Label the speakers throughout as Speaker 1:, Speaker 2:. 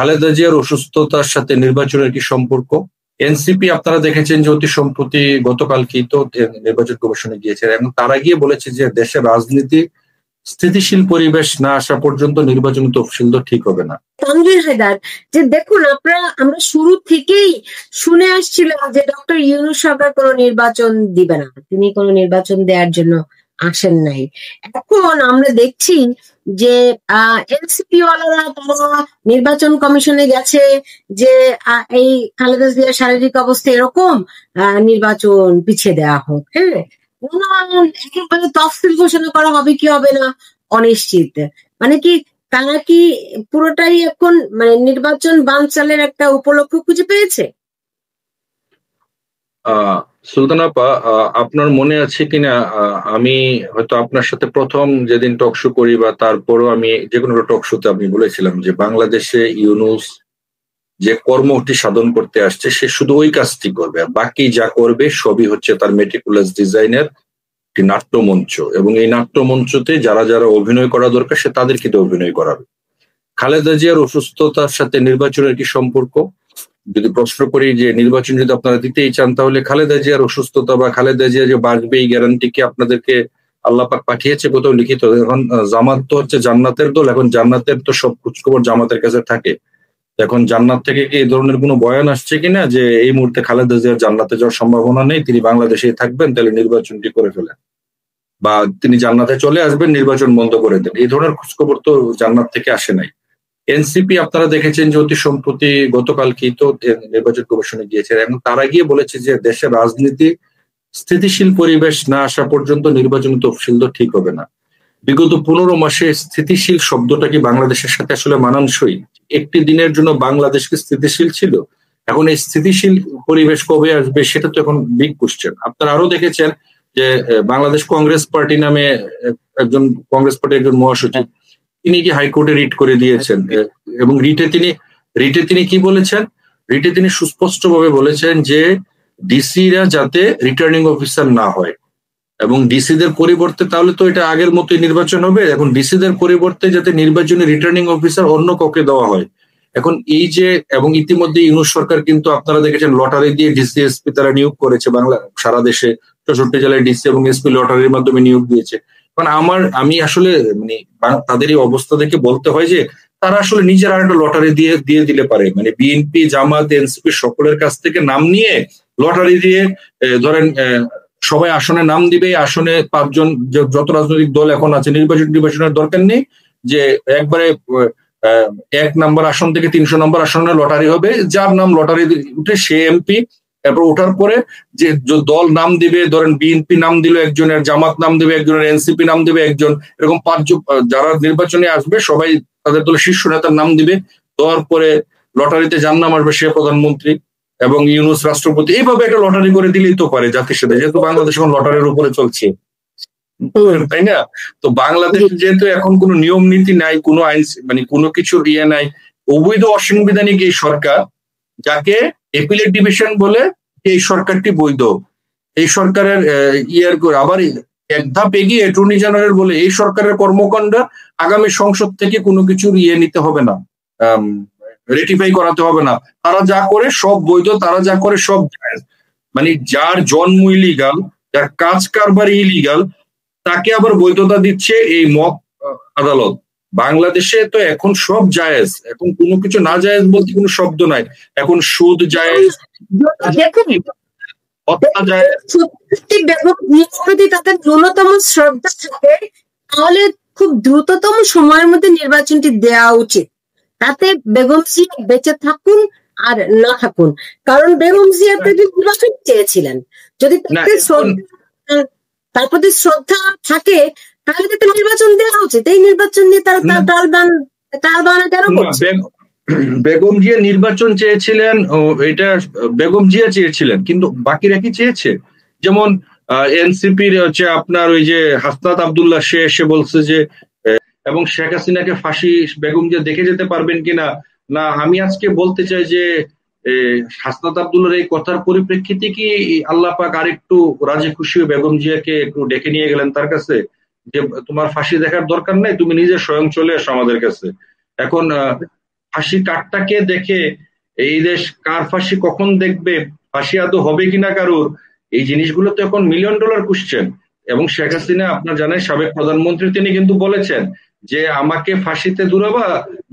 Speaker 1: খালেদা জিয়ার অসুস্থতার সাথে নির্বাচনের কি সম্পর্ক? এনসিপি আপনারা দেখেছেন যে অতি সম্প্রতি গতকালকেই তো নির্বাচন কমিশনে গিয়েছে এবং তারা গিয়ে বলেছে যে দেশের রাজনীতি স্থিতিশীল পরিবেশ না আসা পর্যন্ত নির্বাচন তফসিল তো ঠিক হবে না।
Speaker 2: তানভীর হায়দার, যে দেখুন আমরা শুরু থেকেই শুনে আসছিলাম যে ডক্টর ইউনূস সরকার কোনো নির্বাচন দিবে না, তিনি কোনো নির্বাচন দেওয়ার জন্য আসেন নাই। এখন আমরা দেখছি যে এনসিপি ওয়ালারা তারা নির্বাচন কমিশনে গেছে যে এই খালেদা জিয়ার শারীরিক অবস্থা এরকম, নির্বাচন পিছিয়ে দেওয়া হোক। হ্যাঁ, একেবারে তফসিল ঘোষণা করা হবে কি হবে না অনিশ্চিত। মানে কি তারা কি পুরোটাই এখন মানে নির্বাচন বানচালের একটা উপলক্ষ খুঁজে পেয়েছে?
Speaker 1: সুলতানা আপা, আপনার মনে আছে কিনা, আমি হয়তো আপনার সাথে প্রথম যেদিন টক শো করি বা তারপরও আমি যে কোনো টক শোতে আমি বলেছিলাম যে বাংলাদেশে ইউনূস যে কর্মটি সাধন করতে আসছে সে শুধু ওই কাজটি করবে, আর বাকি যা করবে সবই হচ্ছে তার মেটিকুলাস ডিজাইনের একটি নাট্যমঞ্চ, এবং এই নাট্যমঞ্চতে যারা যারা অভিনয় করা দরকার সে তাদেরকে তো অভিনয় করাবে। খালেদা জিয়ার অসুস্থতার সাথে নির্বাচনের কি সম্পর্ক? যদি প্রশ্ন করি যে নির্বাচন যদি আপনারা দিতেই চান তাহলে খালেদা জিয়ার অসুস্থতা বা খালেদা জিয়া যে বাঁচবে এই গ্যারান্টি কি আপনাদেরকে আল্লাহ পাক পাঠিয়েছে কোথাও লিখিত? এখন জামাত তো হচ্ছে জান্নাতের দল, এখন জান্নাতের তো সব খোঁজখবর জামাতের কাছে থাকে। এখন জান্নাত থেকে কি এই ধরনের কোনো বয়ান আসছে কিনা যে এই মুহূর্তে খালেদা জিয়ার জান্নাতে যাওয়ার সম্ভাবনা নেই, তিনি বাংলাদেশেই থাকবেন, তাহলে নির্বাচনটি করে ফেলেন, বা তিনি জান্নাতে চলে আসবেন, নির্বাচন বন্ধ করে দেন, এই ধরনের খোঁজখবর তো জান্নাত থেকে আসে নাই। এনসিপি আপনারা দেখেছেন যে অতি সম্প্রতি গতকালকেই তো নির্বাচন কমিশনে গিয়েছে এবং তারা গিয়ে বলেছে যে দেশের রাজনীতি স্থিতিশীল পরিবেশ না আসা পর্যন্ত নির্বাচন তফসিল তো ঠিক হবে না। বিগত 15 মাসে স্থিতিশীল শব্দটা কি বাংলাদেশের সাথে আসলে মানানসই? একটি দিনের জন্য বাংলাদেশ কি স্থিতিশীল ছিল? এখন এই স্থিতিশীল পরিবেশ কবে আসবে সেটা তো এখন বিগ কোশ্চেন। আপনারা আরো দেখেছেন যে বাংলাদেশ কংগ্রেস পার্টি নামে একজন কংগ্রেস পার্টির একজন মহাসচিব তিনি কি হাইকোর্টে রিট করে দিয়েছেন, এবং রিটে তিনি কি বলেছেন? রিটে তিনি সুস্পষ্টভাবে বলেছেন যে ডিসিরা যাতে রিটার্নিং অফিসার না হয়, এবং ডিসিদের পরিবর্তে, তাহলে তো এটা আগের মতোই নির্বাচন হবে, এখন ডিসিদের পরিবর্তে যাতে নির্বাচনে রিটার্নিং অফিসার অন্য কাউকে দেওয়া হয়। এখন এই যে, এবং ইতিমধ্যে ইউনূস সরকার কিন্তু আপনারা দেখেছেন লটারি দিয়ে ডিসি এসপি তারা নিয়োগ করেছে, বাংলা সারা দেশে 64 জেলায় ডিসি এবং এসপি লটারির মাধ্যমে নিয়োগ দিয়েছে। কারণ আমি আসলে মানে তাদের এই অবস্থা দেখে বলতে হয় যে তারা আসলে নিজেরা একটা লটারি দিয়ে দিলে পারে, মানে বিএনপি জামাত এনসিপি সকলের কাছ থেকে নাম নিয়ে লটারি দিয়ে ধরেন সবাই আসনে নাম দিবে, আসনে 5 জন যত রাজনৈতিক দল এখন আছে, নির্বাচনের দরকার নেই, যে একবারে 1 নম্বর আসন থেকে 300 নম্বর আসনে লটারি হবে, যার নাম লটারি উঠে সে এমপি। এরপর ওঠার পরে যে দল নাম দিবে, ধরেন বিএনপি নাম দিল একজনের, জামাত নাম দিবে একজনের, এনসিপি নাম দিবে একজন, এরকম 5 জন যারা নির্বাচনে আসবে সবাই তাদের দলের শীর্ষ নেতার নাম দিবে, দেওয়ার পরে লটারিতে যার নাম আসবে সে প্রধানমন্ত্রী এবং ইউনূস রাষ্ট্রপতি। এইভাবে একটা লটারি করে দিলেই তো পারে জাতির সাথে, যেহেতু বাংলাদেশ এখন লটারির উপরে চলছে, তাই না? তো বাংলাদেশ যেহেতু এখন কোনো নিয়ম নীতি নাই, কোনো আইন মানে কোনো কিছু নাই, অবৈধ অসাংবিধানিক এই সরকার, যাকে এপিলেট ডিভিশন বলে, এই সরকারটি বৈধ। এই সরকারের আবার এক ধাপ এগিয়ে অ্যাটর্নি জেনারেল বলে এই সরকারের কর্মকাণ্ড আগামী সংসদ থেকে কোনো কিছুর নিতে হবে না, রেটিফাই করাতে হবে না, তারা যা করে সব বৈধ, তারা যা করে সব জায়েজ। মানে যার জন্ম ইলিগাল, যার কাজ কারবার ইলিগাল, তাকে আবার বৈধতা দিচ্ছে এই মক আদালত। বাংলাদেশে তো এখন সব জায়েজ, এখন কোনো কিছু না জায়েজ বলতে কোনো শব্দ নাই, এখন সুদ জায়েজ,
Speaker 2: তাদের ন্যূনতম শ্রদ্ধা থাকে, তাহলে খুব দ্রুততম সময়ের মধ্যে নির্বাচনটি দেওয়া উচিত, তাতে বেগম জিয়া বেঁচে থাকুন আর না থাকুন। কারণ বেগম জিয়া নির্বাচন চেয়েছিলেন, যদি তার প্রতি শ্রদ্ধা থাকে তাহলে তাদের নির্বাচন দেওয়া উচিত। এই নির্বাচন নিয়ে তারা টালবাহানা কেন করছে?
Speaker 1: বেগম জিয়া নির্বাচন চেয়েছিলেন, এটা বেগম জিয়া চেয়েছিলেন, কিন্তু বাকিরা কি চেয়েছে? যেমন এনসিপির হচ্ছে আপনার ওই যে হাসনাত আব্দুল্লাহ, সে এসে বলছে যে এবং শেখ হাসিনাকে ফাঁসি বেগম জিয়া দেখে যেতে পারবেন কিনা। না, আমি আজকে বলতে চাই যে হাসনাত আব্দুল্লাহর এই কথার পরিপ্রেক্ষিতে কি আল্লাহ পাক আরেকটু রাজি খুশি বেগম জিয়াকে একটু ডেকে নিয়ে গেলেন তার কাছে, যে তোমার ফাঁসি দেখার দরকার নাই, তুমি নিজে স্বয়ং চলে এসো আমাদের কাছে। এখন ফাঁসি কাঠটাকে দেখে এই দেশ কার ফাঁসি কখন দেখবে, ফাঁসি আদৌ হবে কিনা কারুর, এই জিনিসগুলো তো এখন $1,000,000 কোশ্চেন। এবং শেখ হাসিনা আপনার জানেন সাবেক প্রধানমন্ত্রী, তিনি কিন্তু বলেছেন যে আমাকে ফাঁসিতে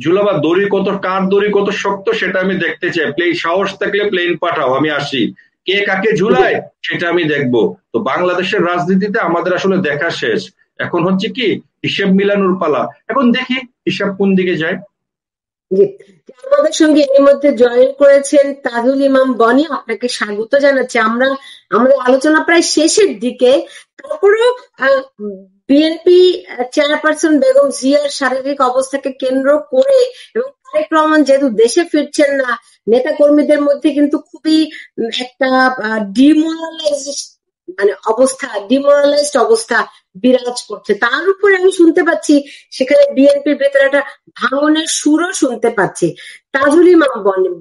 Speaker 1: ঝুলাবা, দড়ি কত, কার দড়ি কত শক্ত সেটা আমি দেখতে চাই, প্লেন সাহস থাকলে প্লেন পাঠাও, আমি আসি, কে কাকে ঝুলায় সেটা আমি দেখবো। তো বাংলাদেশের রাজনীতিতে আমাদের আসলে দেখা শেষ, এখন হচ্ছে কি হিসেব মিলানোর পালা, এখন দেখি হিসাব কোন দিকে যায়।
Speaker 2: জি, আমাদের সঙ্গে এর মধ্যে জয়েন করেছেন তাজুল ইমাম বনি, আপনাকে স্বাগত জানাচ্ছি। আমরা আমাদের আলোচনা প্রায় শেষের দিকে, তারপরেও বিএনপি চেয়ারপারসন বেগম জিয়ার শারীরিক অবস্থাকে কেন্দ্র করে এবং তারেক রহমান যেহেতু দেশে ফিরছেন না, নেতা কর্মীদের মধ্যে কিন্তু খুবই একটা ডিমোরালাইজড অবস্থা বিরাজ করছে। তার উপরে আমি শুনতে পাচ্ছি সেখানে বিএনপির ভেতরে একটা ভাঙনের সুরও শুনতে পাচ্ছি। তাজুল ইমাম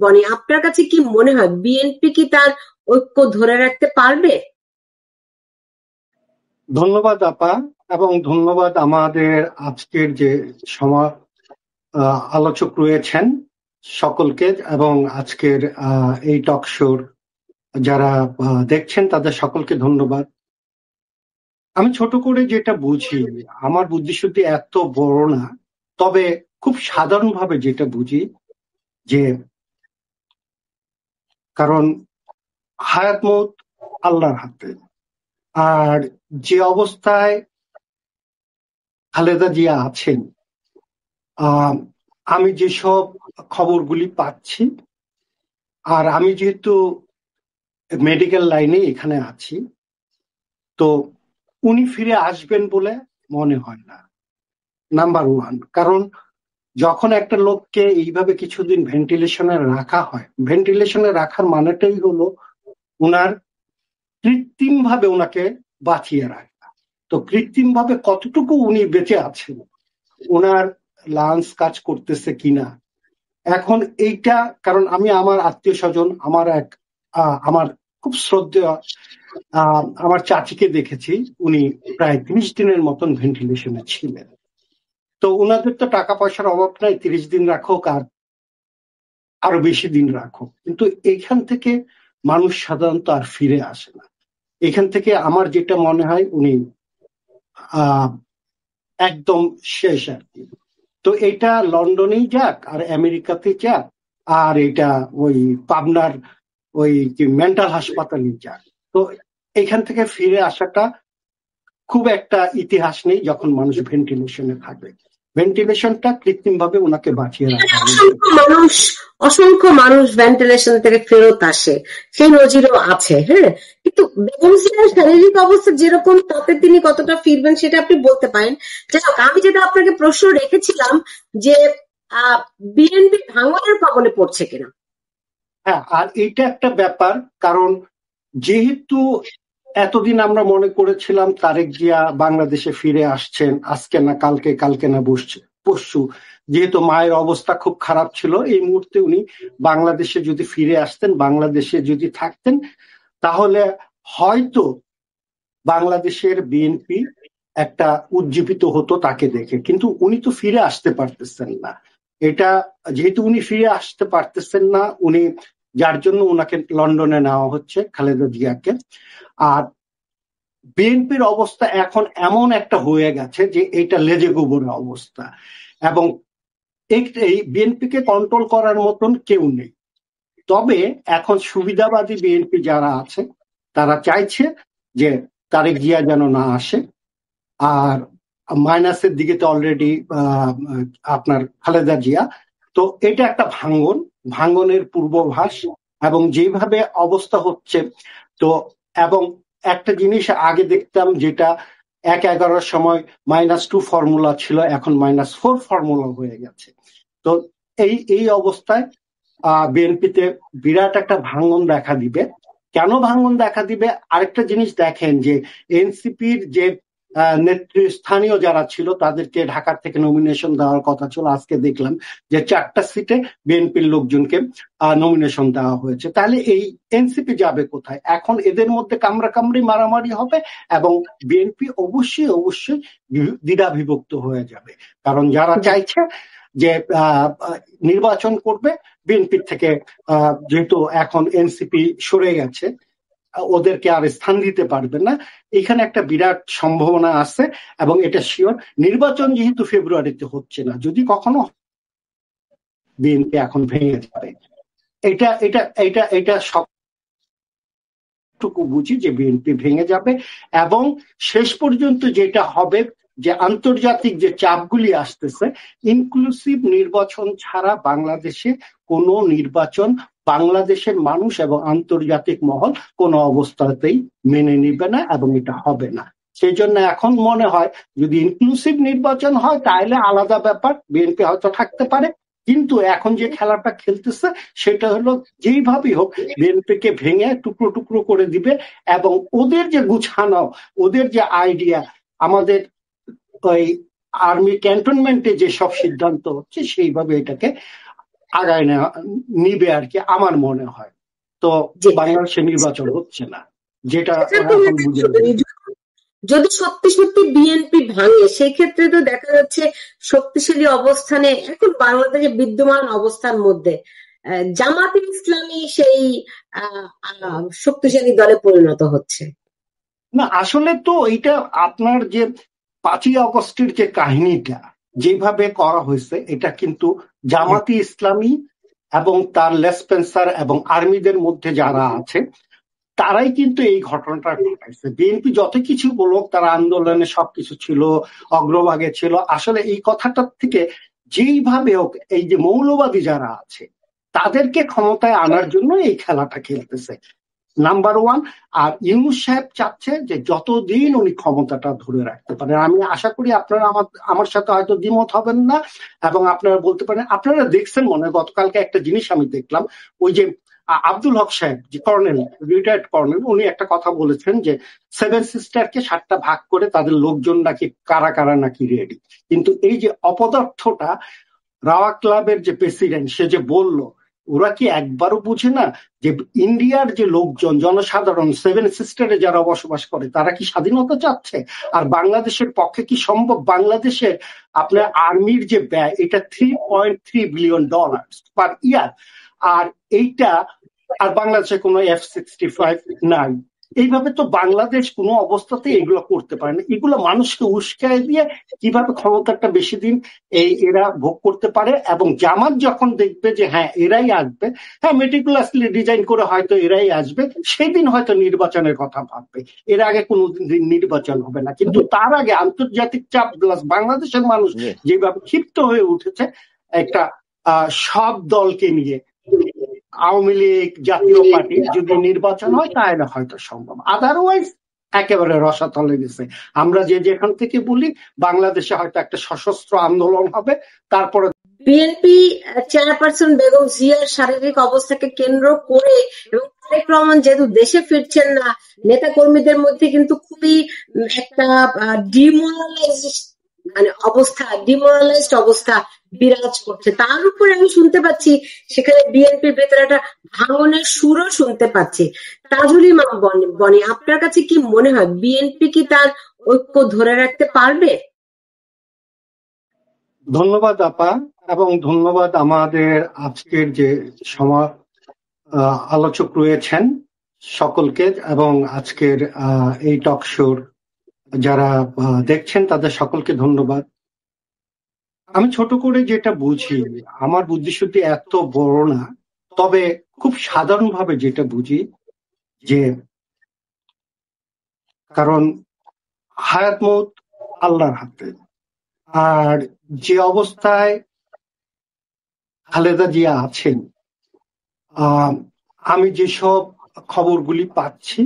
Speaker 2: বনি, আপনার কাছে কি মনে হয় বিএনপি কি তার ঐক্য ধরে রাখতে পারবে?
Speaker 3: ধন্যবাদ আপা, এবং ধন্যবাদ আমাদের আজকের যে আলোচক রয়েছেন সকলকে, এবং আজকের এই টক শোর যারা দেখছেন তাদের সকলকে ধন্যবাদ। আমি ছোট করে যেটা বুঝি, আমার বুদ্ধিশুদ্ধি এত বড় না, তবে খুব সাধারণভাবে যেটা বুঝি যে কারণ হায়াত মউত আল্লাহর হাতে, আর যে অবস্থায় খালেদা জিয়া আছেন, আমি যেসব খবরগুলি পাচ্ছি, আর আমি যেহেতু মেডিকেল লাইনে এখানে আছি, তো উনি ফিরে আসবেন বলে মনে হয় না, নাম্বার ওয়ান। কারণ যখন একটা লোককে এইভাবে কিছুদিন ভেন্টিলেশনে রাখা হয়, ভেন্টিলেশনে রাখার মানেটাই হলো উনার কৃত্রিম ভাবে ওনাকে বাঁচিয়ে রাখা। তো কৃত্রিম ভাবে কতটুকু উনি বেঁচে আছেন, ওনার লাংস কাজ করতেছে কিনা, এখন এইটা, কারণ আমি আমার আত্মীয় স্বজন, আমার খুব শ্রদ্ধেয় আমার চাচিকে দেখেছি, উনি প্রায় 30 দিনের মতন ভেন্টিলেশনে ছিলেন। তো ওনাদের তো টাকা পয়সার অভাব নাই, 30 দিন রাখুক আর আরো বেশি দিন রাখুক, কিন্তু এখান থেকে মানুষ সাধারণত আর ফিরে আসে না। এখান থেকে আমার যেটা মনে হয় উনি একদম শেষ আর কি। তো এটা লন্ডনেই যাক আর আমেরিকাতে যাক, আর এটা ওই পাবনার ওই মেন্টাল হাসপাতালে যাক, তো এখান থেকে ফিরে আসাটা খুব একটা ইতিহাস নেই যখন মানুষ ভেন্টিলেশনে থাকবে। ভেন্টিলেশনটা কৃত্রিম ভাবে ওনাকে বাঁচিয়ে রাখা।
Speaker 2: অসংখ্য মানুষ ভেন্টিলেশন থেকে ফেরত আসে, সেই নজিরও আছে। হ্যাঁ, কিন্তু বেগম জিয়ার শারীরিক অবস্থা যেরকম, তাতে তিনি কতটা ফিরবেন সেটা আপনি বলতে পারেন। যাই হোক, আমি যেটা আপনাকে প্রশ্ন রেখেছিলাম যে বিএনপি ভাঙনের কবলে পড়ছে কিনা।
Speaker 3: হ্যাঁ, আর এটা একটা ব্যাপার, কারণ যেহেতু এতদিন আমরা মনে করেছিলাম তারেক জিয়া বাংলাদেশে ফিরে আসছেন আজকে না কালকে, কালকে না পরশু, যেহেতু মায়ের অবস্থা খুব খারাপ ছিল, এই মুহূর্তে উনি বাংলাদেশে যদি ফিরে আসতেন, বাংলাদেশে যদি থাকতেন, তাহলে হয়তো বাংলাদেশের বিএনপি একটা উজ্জীবিত হতো তাকে দেখে। কিন্তু উনি তো ফিরে আসতে পারতেছেন না, এটা যেহেতু উনি ফিরে আসতে পারতেছেন না, উনি যার জন্য ওনাকে লন্ডনে নেওয়া হচ্ছে, খালেদা জিয়াকে। আর বিএনপির অবস্থা এখন এমন একটা হয়ে গেছে যে এটা লেজে গোবরের অবস্থা, এবং এই বিএনপিকে কন্ট্রোল করার মতন কেউ নেই। তবে এখন সুবিধাবাদী বিএনপি যারা আছে তারা চাইছে যে তারেক জিয়া যেন না আসে, আর মাইনাসের দিকে তো অলরেডি আপনার খালেদা জিয়া। তো এটা একটা ভাঙ্গনের পূর্বাভাস, এবং যেভাবে অবস্থা হচ্ছে, তো এবং একটা জিনিস আগে দেখতাম যেটা 1-11 সময় -2 ফর্মুলা ছিল, এখন -4 ফর্মুলা হয়ে গেছে। তো এই অবস্থায় বিএনপিতে বিরাট একটা ভাঙ্গন দেখা দিবে। কেন ভাঙ্গন দেখা দিবে? আরেকটা জিনিস দেখেন যে এনসিপির যে নেতৃস্থানীয় যারা ছিল তাদেরকে ঢাকার থেকে নমিনেশন দেওয়ার কথা ছিল, আজকে দেখলাম যে 4টা সিটে বিএনপির লোকজনকে নমিনেশন দেওয়া হয়েছে। তাহলে এই এনসিপি যাবে কোথায়? এখন এদের মধ্যে কামড়াকামড়ি মারামারি হবে, এবং বিএনপি অবশ্যই দ্বিধা বিভক্ত হয়ে যাবে। কারণ যারা চাইছে যে নির্বাচন করবে বিএনপি থেকে, যেহেতু এখন এনসিপি সরে গেছে, ওদেরকে আর স্থান দিতে পারবে না। এখানে একটা বিরাট সম্ভাবনা আছে এবং এটা শিওর। নির্বাচন যেহেতু ফেব্রুয়ারিতে হচ্ছে না, যদি কখনো বিএনপি এখন ভেঙে যাবে, এটা এটা এটা এটা সবটুকু বুঝি যে বিএনপি ভেঙে যাবে। এবং শেষ পর্যন্ত যেটা হবে, যে আন্তর্জাতিক যে চাপগুলি আসতেছে, ইনক্লুসিভ নির্বাচন ছাড়া বাংলাদেশে কোনো নির্বাচন বাংলাদেশের মানুষ এবং আন্তর্জাতিক মহল কোনো অবস্থাতেই মেনে নিবে না এবং এটা হবে না। সেই জন্য এখন মনে হয় যদি ইনক্লুসিভ নির্বাচন হয় তাহলে আলাদা ব্যাপার, বিএনপি হয়তো থাকতে পারে। কিন্তু এখন যে খেলাটা খেলতেছে সেটা হলো যেইভাবেই হোক বিএনপিকে ভেঙে টুকরো টুকরো করে দিবে। এবং ওদের যে গুছানো, ওদের যে আইডিয়া, আমাদের ওই আর্মি ক্যান্টনমেন্টে যে সব সিদ্ধান্ত হচ্ছে সেইভাবে এটাকে আগায় নিবে আর কি, আমার মনে হয়। তো বাংলাদেশে নির্বাচন হচ্ছে না, যেটা এখন বুঝে।
Speaker 2: যদি সত্যি সত্যি বিএনপি ভাঙে, সেই ক্ষেত্রে তো দেখা যাচ্ছে শক্তিশালী অবস্থানে এখন বাংলাদেশে বিদ্যমান অবস্থার মধ্যে জামাতে ইসলামী সেই শক্তিশালী দলে পরিণত হচ্ছে
Speaker 3: না। আসলে তো এটা আপনার যে 5ই আগস্টের যে কাহিনীটা যেভাবে করা হয়েছে, এটা কিন্তু জামাতি ইসলামী এবং তার লেসপেন্সার এবং আর্মিদের মধ্যে যারা আছে তারাই কিন্তু এই ঘটনাটা ঘটাইছে। বিএনপি যত কিছু বলুক, তারা আন্দোলনে সবকিছু ছিল, অগ্রভাগে ছিল। আসলে এই কথাটার থেকে যেইভাবে হোক এই যে মৌলবাদী যারা আছে তাদেরকে ক্ষমতায় আনার জন্য এই খেলাটা খেলতেছে, নাম্বার ওয়ান। আর ইউনূস সাহেব চাচ্ছে যে যতদিন উনি ক্ষমতাটা ধরে রাখতে পারেন। আমি আশা করি আপনারা আমার সাথে হয়তো দ্বিমত হবেন না এবং আপনারা বলতে পারেন, আপনারা দেখছেন মনে হয় গতকালকে একটা জিনিস আমি দেখলাম, ওই যে আব্দুল হক সাহেব যে কর্নেল, রিটায়ার্ড কর্নেল, উনি একটা কথা বলেছেন যে 7 সিস্টারকে 7টা ভাগ করে তাদের লোকজন নাকি কারা কারা নাকি রেডি। কিন্তু এই যে অপদার্থটা রাওয়া ক্লাবের যে প্রেসিডেন্ট, সে যে বলল, ওরা কি একবারও বুঝে না যে ইন্ডিয়ার যে লোকজন, জনসাধারণ 7 সিস্টারে যারা বসবাস করে তারা কি স্বাধীনতা চাচ্ছে? আর বাংলাদেশের পক্ষে কি সম্ভব? বাংলাদেশের আপনার আর্মির যে ব্যয়, এটা $3.3 বিলিয়ন পার ইয়ার। আর এইটা, আর বাংলাদেশে কোনো F-65 নাই। এইভাবে তো বাংলাদেশ কোনো অবস্থাতে এগুলো করতে পারে না। এগুলো মানুষকে উস্কায় দিয়ে কিভাবে ক্ষমতাটা বেশি দিন এরা ভোগ করতে পারে। এবং জামাত যখন দেখবে যে হ্যাঁ এরাই আসবে, হ্যাঁ মেটিকুলাসলি ডিজাইন করে হয়তো এরাই আসবে, সেদিন হয়তো নির্বাচনের কথা ভাববে। এর আগে কোনো নির্বাচন হবে না। কিন্তু তার আগে আন্তর্জাতিক চাপ প্লাস বাংলাদেশের মানুষ যেভাবে ক্ষিপ্ত হয়ে উঠেছে একটা সব দলকে নিয়ে, আওয়ামী লীগ, জাতীয় পার্টি, যদি নির্বাচন হয় তাহলে হয়তো সম্ভব, আদারওয়াইজ একেবারে রসাতলে গেছে। আমরা যেখান থেকে বলি বাংলাদেশে হয়তো একটা সশস্ত্র আন্দোলন হবে, তারপরে
Speaker 2: বিএনপি চেয়ারপারসন বেগম জিয়ার শারীরিক অবস্থাকে কেন্দ্র করে এবং তারেক রহমান যেহেতু দেশে ফিরছেন না, নেতা কর্মীদের মধ্যে কিন্তু খুবই একটা ডিমোরালাইজড অবস্থা বিরাজ করছে। তার উপরে আমি শুনতে পাচ্ছি সেখানে বিএনপির ভেতরে একটা ভাঙনের সুরও শুনতে পাচ্ছি। তাজুল ইমাম বনি, আপনার কাছে কি মনে হয় বিএনপি কি তার ঐক্য ধরে রাখতে পারবে?
Speaker 3: ধন্যবাদ আপা, এবং ধন্যবাদ আমাদের আজকের যে আলোচক রয়েছেন সকলকে, এবং আজকের এই টক শোর যারা দেখছেন তাদের সকলকে ধন্যবাদ। আমি ছোট করে যেটা বুঝি, আমার বুদ্ধিশুদ্ধি এত বড় না, তবে খুব সাধারণভাবে যেটা বুঝি যে কারণ হায়াত মউত আল্লাহর হাতে। আর যে অবস্থায় খালেদা জিয়া আছেন, আমি যেসব খবরগুলি পাচ্ছি,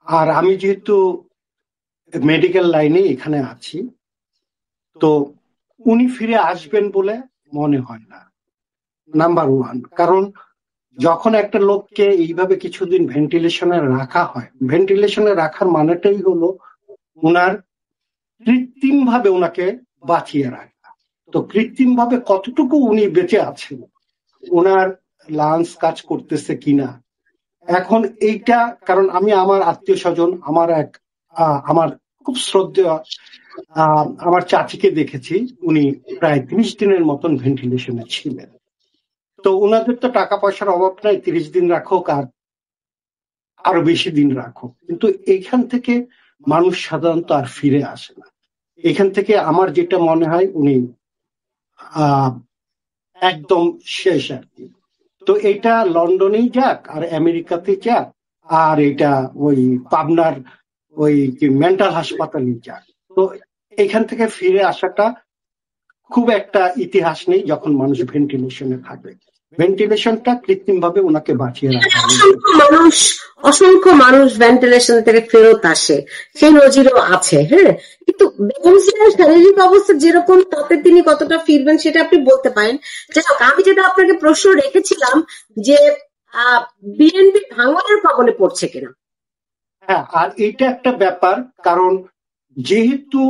Speaker 3: আর আমি যেহেতু মেডিকেল লাইনে এখানে আছি, তো উনি ফিরে আসবেন বলে মনে হয় না, নাম্বার ওয়ান। কারণ যখন একটা লোককে এইভাবে কিছুদিন ভেন্টিলেশনে রাখা হয়, ভেন্টিলেশনে রাখার মানেটাই হলো উনার কৃত্রিম ভাবে ওনাকে বাঁচিয়ে রাখা। তো কৃত্রিম ভাবে কতটুকু উনি বেঁচে আছেন, ওনার লাংস কাজ করতেছে কিনা, এখন এইটা, কারণ আমি আমার আত্মীয় স্বজন, আমার খুব শ্রদ্ধেয় আমার চাচিকে দেখেছি, উনি প্রায় 30 দিনের মতন ভেন্টিলেশনে ছিলেন। তো ওনাদের তো টাকা পয়সার অভাব নাই, 30 দিন রাখুক আর আরো বেশি দিন রাখুক, কিন্তু এইখান থেকে মানুষ সাধারণত আর ফিরে আসে না। এখান থেকে আমার যেটা মনে হয় উনি একদম শেষ আর কি। তো এটা লন্ডনেই যাক আর আমেরিকাতে যাক আর এটা ওই পাবনার ওই মেন্টাল হাসপাতালে যাক, তো এখান থেকে ফিরে আসাটা খুব একটা ইতিহাস নেই যখন মানুষ ভেন্টিলেশনে থাকে। ভেন্টিলেশনটা কৃত্রিম ভাবে ওনাকে বাঁচিয়ে রাখা।
Speaker 2: অসংখ্য মানুষ ভেন্টিলেশন থেকে ফেরত আসে, সেই নজিরও আছে। হ্যাঁ, কিন্তু বেগম জিয়ার শারীরিক অবস্থা যেরকম তাতে তিনি কতটা ফিরবেন সেটা আপনি বলতে পারেন। আমি যেটা আপনাকে প্রশ্ন রেখেছিলাম যে বিএনপি ভাঙনের কবলে পড়ছে কিনা।
Speaker 3: হ্যাঁ, আর এটা একটা ব্যাপার, কারণ যেহেতু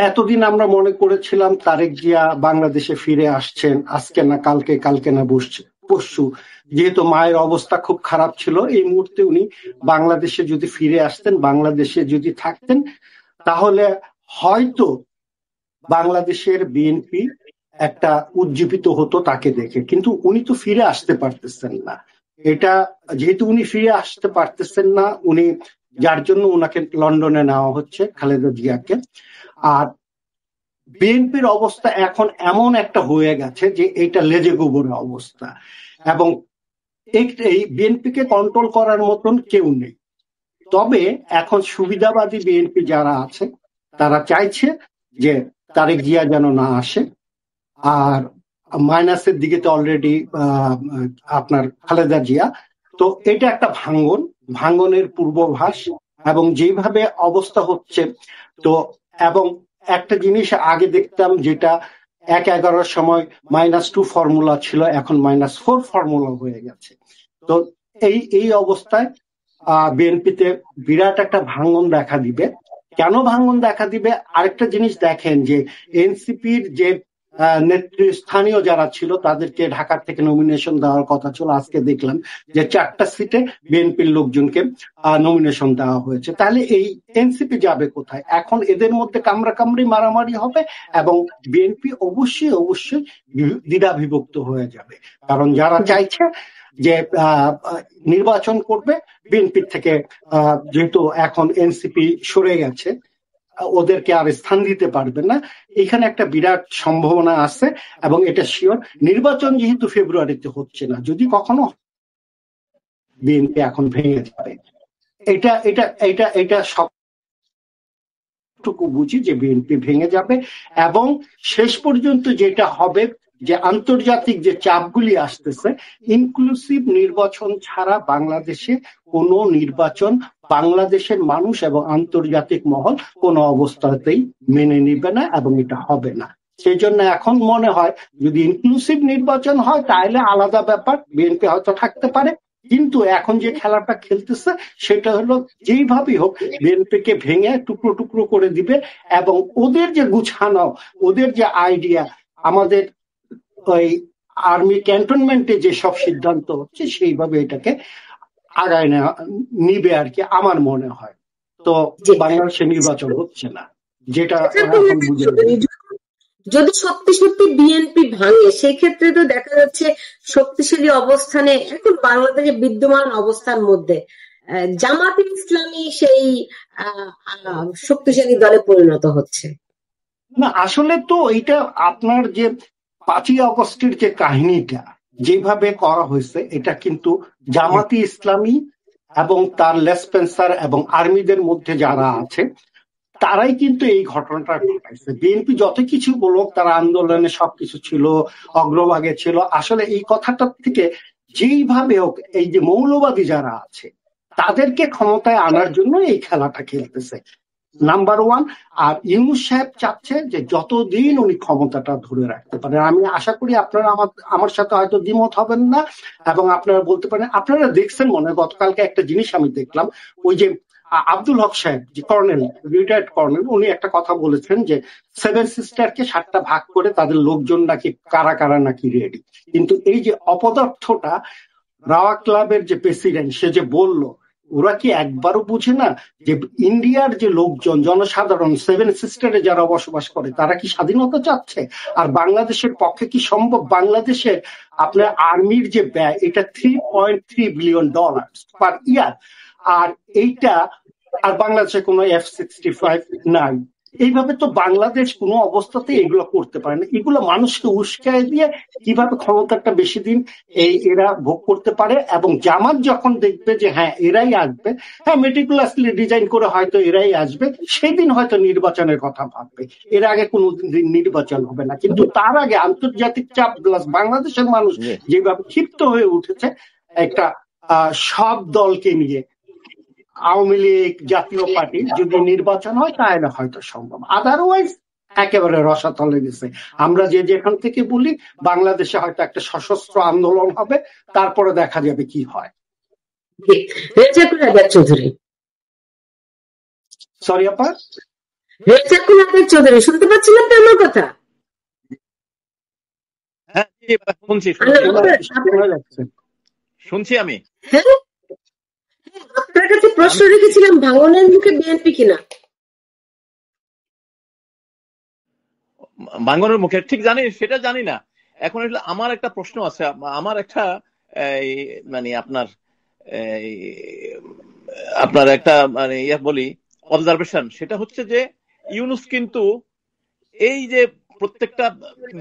Speaker 3: এতদিন আমরা মনে করেছিলাম তারেক জিয়া বাংলাদেশে ফিরে আসছেন আজকে না কালকে, কালকে না পরশু, যেহেতু মায়ের অবস্থা খুব খারাপ ছিল, এই মুহূর্তে উনি বাংলাদেশে যদি ফিরে আসতেন, বাংলাদেশে যদি থাকতেন, তাহলে হয়তো বাংলাদেশের বিএনপি একটা উজ্জীবিত হতো তাকে দেখে। কিন্তু উনি তো ফিরে আসতে পারতেছেন না। এটা যেহেতু উনি ফিরে আসতে পারতেছেন না, উনি যার জন্য উনাকে লন্ডনে নেওয়া হচ্ছে, খালেদা জিয়াকে। আর বিএনপির অবস্থা এখন এমন একটা হয়ে গেছে যে এটা লেজে গোবরের অবস্থা, এবং এই বিএনপিকে কন্ট্রোল করার মতন কেউ নেই। তবে এখন সুবিধাবাদী বিএনপি যারা আছে তারা চাইছে যে তারেক জিয়া যেন না আসে, আর মাইনাসের দিকে তো অলরেডি আপনার খালেদা জিয়া। তো এটা একটা ভাঙ্গনের পূর্বাভাস, এবং যেভাবে অবস্থা হচ্ছে, তো এবং একটা জিনিস আগে দেখতাম যেটা 1-11 সময় -2 ফর্মুলা ছিল, এখন -4 ফর্মুলা হয়ে গেছে। তো এই অবস্থায় বিএনপিতে বিরাট একটা ভাঙ্গন দেখা দিবে। কেন ভাঙ্গন দেখা দিবে? আরেকটা জিনিস দেখেন যে এনসিপির যে নেতৃস্থানীয় যারা ছিল তাদেরকে ঢাকার থেকে নমিনেশন দেওয়ার কথা ছিল, আজকে দেখলাম যে 4টা সিটে বিএনপির লোকজনকে নমিনেশন দেওয়া হয়েছে। তাহলে এই এনসিপি যাবে কোথায়? এখন এদের মধ্যে কামড়াকামড়ি মারামারি হবে, এবং বিএনপি অবশ্যই দ্বিধা বিভক্ত হয়ে যাবে। কারণ যারা চাইছে যে নির্বাচন করবে বিএনপির থেকে, যেহেতু এখন এনসিপি সরে গেছে, ওদেরকে আর স্থান দিতে পারবে না, এখানে একটা বিরাট সম্ভাবনা আছে। এবং এটা শিওর, নির্বাচন যেহেতু ফেব্রুয়ারিতে হচ্ছে না, যদি কখনো বিএনপি এখন ভেঙে যাবে। এটা এটা এটা এটা সবটুকু বুঝি যে বিএনপি ভেঙে যাবে, এবং শেষ পর্যন্ত যেটা হবে যে আন্তর্জাতিক যে চাপগুলি আসতেছে, ইনক্লুসিভ নির্বাচন ছাড়া বাংলাদেশে কোনো নির্বাচন বাংলাদেশের মানুষ এবং আন্তর্জাতিক মহল কোনো অবস্থাতেই মেনে নিবে না, এবং এটা হবে না। সেই জন্য এখন মনে হয় যদি ইনক্লুসিভ নির্বাচন হয় তাহলে আলাদা ব্যাপার, বিএনপি হয়তো থাকতে পারে। কিন্তু এখন যে খেলাটা খেলতেছে সেটা হলো যেইভাবেই হোক বিএনপিকে ভেঙে টুকরো টুকরো করে দিবে, এবং ওদের যে গুছানো, ওদের যে আইডিয়া, আমাদের ওই আর্মি ক্যান্টনমেন্টে যে সব সিদ্ধান্ত হচ্ছে সেইভাবে এটাকে আগায় নিবে আর কি, আমার মনে হয়। তো বাংলাদেশে নির্বাচন হচ্ছে না, যেটা এখন বুঝে।
Speaker 2: যদি সত্যি সত্যি বিএনপি ভাঙে, সেই ক্ষেত্রে তো দেখা যাচ্ছে শক্তিশালী অবস্থানে এখন বাংলাদেশে বিদ্যমান অবস্থার মধ্যে জামাতে ইসলামী সেই শক্তিশালী দলে পরিণত হচ্ছে
Speaker 3: না। আসলে তো এটা আপনার যে 5ই আগস্টের যে কাহিনীটা যেভাবে করা হয়েছে, এটা কিন্তু জামাতি ইসলামী এবং তার লেসপেন্সার এবং আর্মিদের মধ্যে যারা আছে তারাই কিন্তু এই ঘটনাটা ঘটাইছে। বিএনপি যত কিছু বলুক, তারা আন্দোলনে সবকিছু ছিল, অগ্রভাগে ছিল, আসলে এই কথাটা থেকে যেইভাবে হোক এই যে মৌলবাদী যারা আছে তাদেরকে ক্ষমতায় আনার জন্য এই খেলাটা খেলতেছে, নাম্বার 1। আর ইউনূস সাহেব চাচ্ছে যে যতদিন উনি ক্ষমতাটা ধরে রাখতে পারেন। আমি আশা করি আপনারা আমার সাথে হয়তো দ্বিমত হবেন না, এবং আপনারা বলতে পারেন, আপনারা দেখছেন মনে হয় গতকালকে একটা জিনিস আমি দেখলাম, ওই যে আব্দুল হক সাহেব যে কর্নেল, রিটায়ার্ড কর্নেল, উনি একটা কথা বলেছেন যে 7 সিস্টারকে 7টা ভাগ করে তাদের লোকজন নাকি কারা কারা নাকি রেডি। কিন্তু এই যে অপদার্থটা রাওয়া ক্লাবের যে প্রেসিডেন্ট, সে যে বলল ওরা কি একবারও বুঝে না যে ইন্ডিয়ার যে লোকজন জনসাধারণ সেভেন সিস্টারে যারা বসবাস করে তারা কি স্বাধীনতা চাচ্ছে? আর বাংলাদেশের পক্ষে কি সম্ভব? বাংলাদেশের আপনার আর্মির যে ব্যয় এটা $3.3 বিলিয়ন পার ইয়ার, আর এইটা আর বাংলাদেশে কোনো F-65 নাই। এইভাবে তো বাংলাদেশ কোনো অবস্থাতেই এগুলো করতে পারে না। এগুলো মানুষকে উস্কায় দিয়ে কিভাবে ক্ষমতাটা বেশি দিন এরা ভোগ করতে পারে, এবং জামাত যখন দেখবে যে হ্যাঁ এরাই আসবে, হ্যাঁ মেটিকুলাসলি ডিজাইন করে হয়তো এরাই আসবে, সেদিন হয়তো নির্বাচনের কথা ভাববে। এর আগে কোনো নির্বাচন হবে না, কিন্তু তার আগে আন্তর্জাতিক চাপ প্লাস বাংলাদেশের মানুষ যেভাবে ক্ষিপ্ত হয়ে উঠেছে একটা সব দলকে নিয়ে, আওয়ামী লীগ জাতীয় পার্টি যদি নির্বাচন হয় তাহলে হয়তো সম্ভব, আদারওয়াইজ একেবারে রসাতলে গেছে। আমরা যেখান থেকে বলি বাংলাদেশে হয়তো একটা সশস্ত্র আন্দোলন হবে, তারপরে দেখা যাবে কি হয়।
Speaker 2: চৌধুরী,
Speaker 3: সরি আপা,
Speaker 2: চৌধুরী শুনতে পাচ্ছিলাম তো আমার কথা?
Speaker 4: হ্যাঁ শুনছি আমি।
Speaker 2: হ্যাঁ, আপনার কাছে প্রশ্ন রেখেছিলাম ভাঙনের মুখে বিএনপি কিনা।
Speaker 4: ভাঙনের মুখে ঠিক জানি সেটা জানি না। এখন আমার একটা প্রশ্ন আছে, আমার একটা মানে আপনার একটা মানে বলি অবজারভেশন, সেটা হচ্ছে যে ইউনূস কিন্তু এই যে প্রত্যেকটা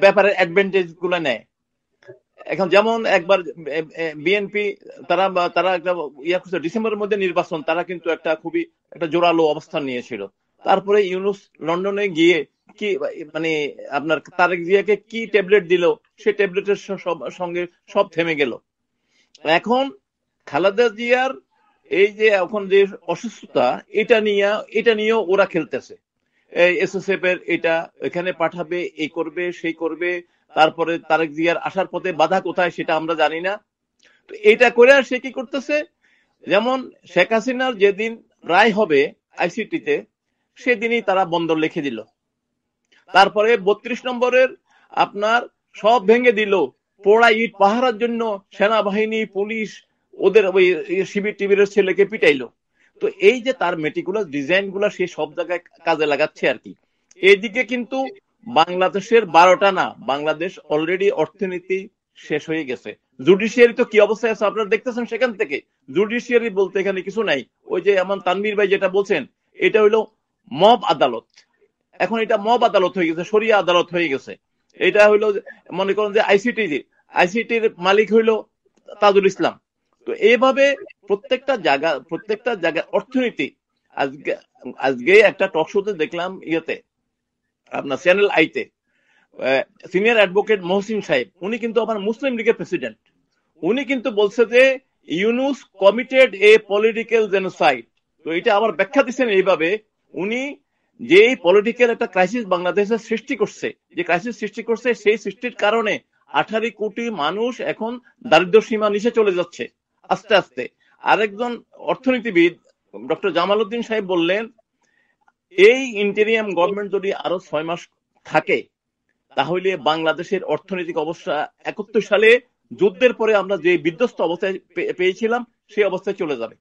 Speaker 4: ব্যাপারের অ্যাডভান্টেজ গুলো নেয়। এখন যেমন একবার বিএনপি তারা একটা ডিসেম্বরের মধ্যে নির্বাচন, তারা কিন্তু একটা খুবই একটা জোরালো অবস্থান নিয়েছিল। তারপরে ইউনূস লন্ডনে গিয়ে কি মানে আপনার তারেক জিয়াকে কি ট্যাবলেট দিল, সেই ট্যাবলেটের সঙ্গে সব থেমে গেল। এখন খালেদা জিয়ার এই যে এখন যে অসুস্থতা, এটা নিয়েও ওরা খেলতেছে। এসএসএফ এর এটা এখানে পাঠাবে, এই করবে সেই করবে, তারপরে তারেক জিয়ার আসার পথে বাধা কোথায় সেটা আমরা জানি না। তো এটা করে আর সে কি করতেছে, যেমন শেখ হাসিনার যেদিন রায় হবে আইসিটিতে সেদিনই তারা বন্দর লিখে দিল। তারপরে 32 নম্বরের আপনার সব ভেঙে দিল, পোড়া ইট পাহারার জন্য সেনাবাহিনী পুলিশ ওদের ওই শিবির টিবিরের ছেলেকে পিটাইলো। তো এই যে তার মেটিকুলাস ডিজাইন গুলা সে সব জায়গায় কাজে লাগাচ্ছে আর কি। এইদিকে কিন্তু বাংলাদেশের 12টা না, বাংলাদেশ অলরেডি অর্থনীতি শেষ হয়ে গেছে। জুডিশিয়ারি তো কি অবস্থায় আছে আপনারা দেখতেছেন। সেখান থেকে জুডিশিয়ারি বলতে এখানে কিছু নাই। ওই যে এমন তানভীর ভাই যেটা বলছেন, এটা হইলো মব আদালত। এখন এটা মব আদালত হয়ে গেছে, শরিয়া আদালত হয়ে গেছে। এটা হইলো মনে করেন যে আইসিটির মালিক হইলো তাজুল ইসলাম। তো এইভাবে প্রত্যেকটা জায়গা অর্থনীতি। আজকে একটা টক শোতে দেখলাম ইয়েতে আপনার চ্যানেল আইতে, সিনিয়র অ্যাডভোকেট মহসিন সাহেব, উনি কিন্তু আমার মুসলিম লীগের প্রেসিডেন্ট, উনি কিন্তু বলছে যে Yunus committed a political genocide. তো এটা আবার ব্যাখ্যা দিচ্ছেন এইভাবে, উনি যে পলিটিক্যাল একটা ক্রাইসিস বাংলাদেশে সৃষ্টি করছে, সেই সৃষ্টির কারণে 18 কোটি মানুষ এখন দারিদ্র সীমা নিচে চলে যাচ্ছে আস্তে আস্তে। আরেকজন অর্থনীতিবিদ ডক্টর জামাল উদ্দিন সাহেব বললেন, এই ইন্টেরিয়াম গভর্নমেন্ট যদি আরো 6 মাস থাকে তাহলে বাংলাদেশের অর্থনৈতিক অবস্থা 71 সালে যুদ্ধের পরে আমরা যে বিধ্বস্ত অবস্থায় পেয়েছিলাম সেই অবস্থায় চলে যাবে।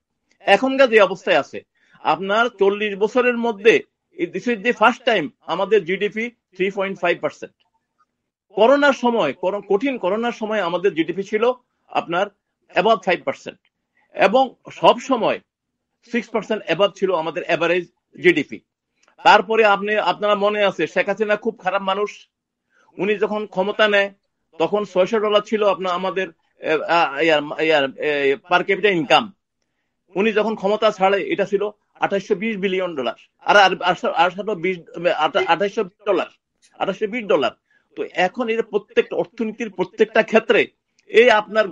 Speaker 4: এখনকার যে অবস্থায় আছে আপনার 40 বছরের মধ্যে this is the first time আমাদের জিডিপি 3.5%। করোনার সময়, কঠিন করোনার সময় আমাদের জিডিপি ছিল আপনার অ্যাবাভ 5%, এবং সব সময় 6% অ্যাবাভ ছিল আমাদের এভারেজ জিডিপি। তারপরে আপনারা মনে আছে শেখ হাসিনা খুব খারাপ মানুষ, উনি যখন ক্ষমতা নেয় তখন $600 ছিল আপনার আমাদের পার ক্যাপিটা ইনকাম। উনি যখন ক্ষমতা ছাড়ে এটা ছিল $2820 বিলিয়ন, আর $2820। তো এখন এর প্রত্যেকটা অর্থনীতির প্রত্যেকটা ক্ষেত্রে এই আপনার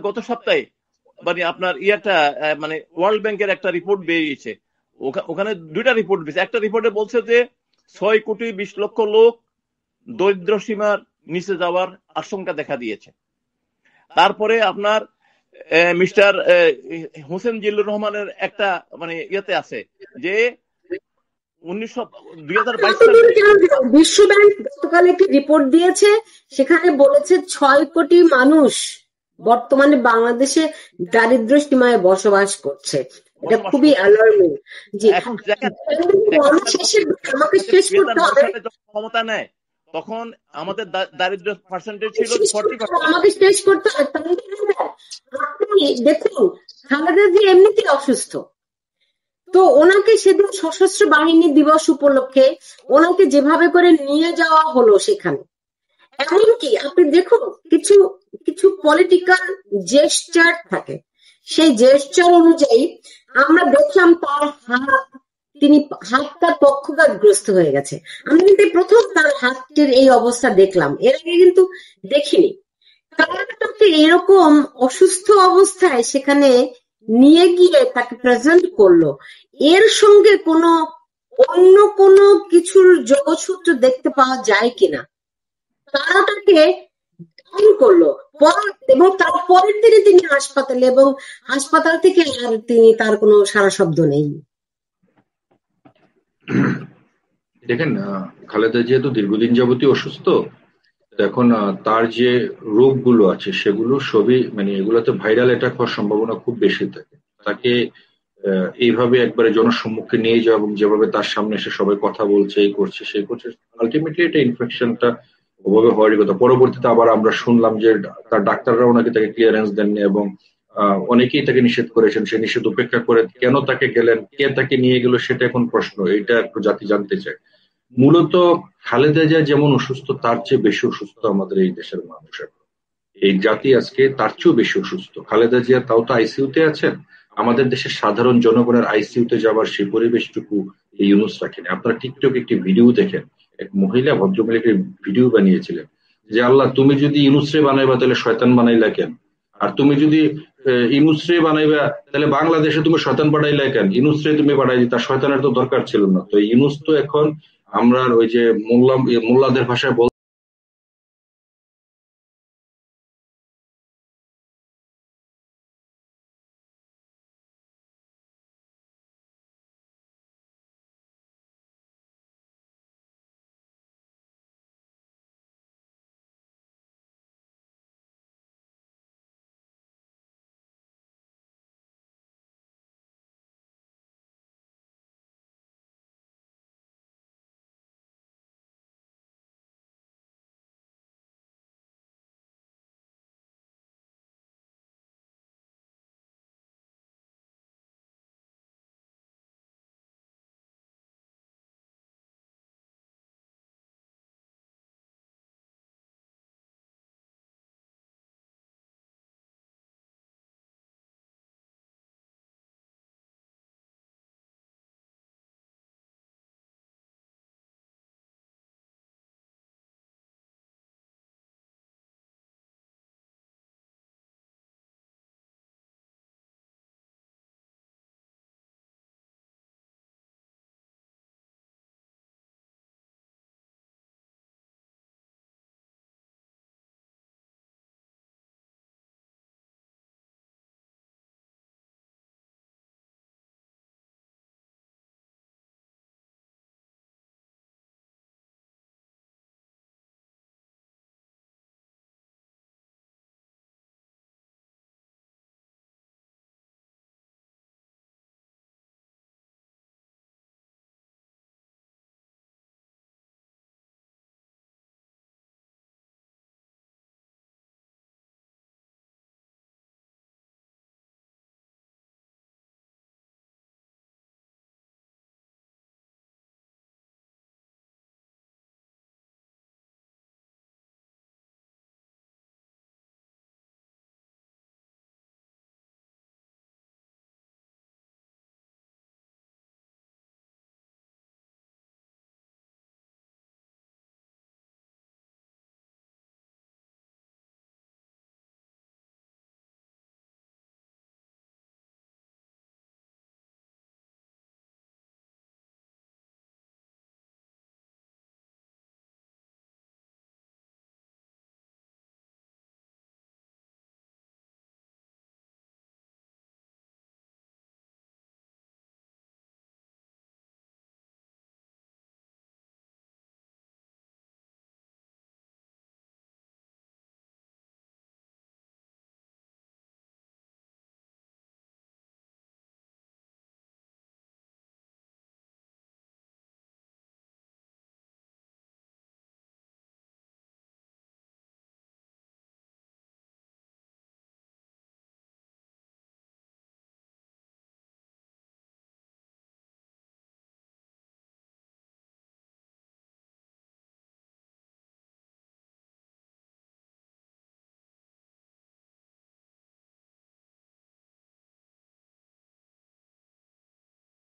Speaker 4: গত সপ্তাহে মানে আপনার মানে ওয়ার্ল্ড ব্যাংকের একটা রিপোর্ট বেরিয়েছে, ওখানে 2টা রিপোর্ট বেরিয়েছে। একটা রিপোর্টে বলছে যে 6,20,00,000 লোক দরিদ্র সীমার নিচে যাওয়ার আশঙ্কা দেখা দিয়েছে। তারপরে আপনার মিস্টার হোসেন জিল্লুর রহমানের একটা মানে ইয়েতে আছে যে 2022 সালে
Speaker 2: বিশ্ব ব্যাংক গতকাল একটি রিপোর্ট দিয়েছে, সেখানে বলেছে 6 কোটি মানুষ বর্তমানে বাংলাদেশে দারিদ্র সীমায় বসবাস করছে। এটা খুবই অ্যালার্মিং। জি,
Speaker 4: এখন দেখেন
Speaker 2: আমাকে শেষ করতে হবে,
Speaker 4: ক্ষমতা নেয় তখন আমাদের দারিদ্র পার্সেন্টেজ ছিল 40%।
Speaker 2: আমাকে শেষ করতে হবে। আপনি দেখুন, খালেদা জি এমনিতেই অসুস্থ, তো ওনাকে সেদিন সশস্ত্র বাহিনী দিবস উপলক্ষে ওনাকে যেভাবে করে নিয়ে যাওয়া হলো সেখানে, এমনকি আপনি দেখুন কিছু কিছু পলিটিক্যাল জেস্টার থাকে, সেই জেস্টার অনুযায়ী আমরা দেখলাম তার হাতটা পক্ষাঘাতগ্রস্ত হয়ে গেছে। আমি কিন্তু প্রথম তার হাতের এই অবস্থা দেখলাম, এর আগে কিন্তু দেখিনি। তাকে এরকম অসুস্থ অবস্থায় সেখানে নিয়ে গিয়ে তাকে প্রেজেন্ট করলো, এর সঙ্গে অন্য কোনো কিছুর যোগসূত্র দেখতে পাওয়া যায় কিনা। তারা তাকে করলো এবং তারপরের দিনে তিনি হাসপাতালে, এবং হাসপাতাল থেকে আর তার কোনো সারা শব্দ নেই।
Speaker 1: দেখেন, খালেদা যেহেতু দীর্ঘদিন যাবতীয় অসুস্থ, এখন তার যে রোগগুলো আছে সেগুলো সবই এগুলোতে ভাইরাল অ্যাটাক হওয়ার সম্ভাবনা খুব বেশি থাকে। তাকে এইভাবে একবারে জনসম্মুখে নিয়ে যাওয়া এবং যেভাবে তার সামনে এসে সবাই কথা বলছে, এই করছে সেই করছে, আলটিমেটলি এটা ইনফেকশনটা ওভাবে হওয়ারই কথা। পরবর্তীতে আবার আমরা শুনলাম যে তার ডাক্তাররাও নাকি তাকে ক্লিয়ারেন্স দেননি এবং অনেকেই তাকে নিষেধ করেছেন। সে নিষেধ উপেক্ষা করে কেন তাকে গেলেন, কে তাকে নিয়ে গেল, সেটা এখন প্রশ্ন। এটা একটু জাতি জানতে চায়। মূলত খালেদা জিয়া যেমন অসুস্থ, তার চেয়ে বেশি অসুস্থ আমাদের এই দেশের মানুষ। এই জাতি আজকে তার চেয়েও বেশি অসুস্থ। খালেদা জিয়া তাও তো আইসিইউতে আছেন, আমাদের দেশের সাধারণ জনগণের আইসিইউতে যাবার সেই পরিবেশটুকু এই ইউনূস রাখেন। আপনারা টিকটক একটি ভিডিও দেখেন, এক মহিলা ভদ্রমহিলাকে ভিডিও বানিয়েছিলেন যে আল্লাহ তুমি যদি ইউনূসরে বানাইবা তাহলে শয়তান বানাইলা কেন, আর তুমি যদি ইউনূসরে বানাইবা তাহলে বাংলাদেশে তুমি শয়তান বানাইলা কেন, ইউনূসরে তুমি বানাই দিতা, শয়তানের তো দরকার ছিল না। তো ইউনূস তো এখন আমরা ওই যে মোল্লাদের ভাষায়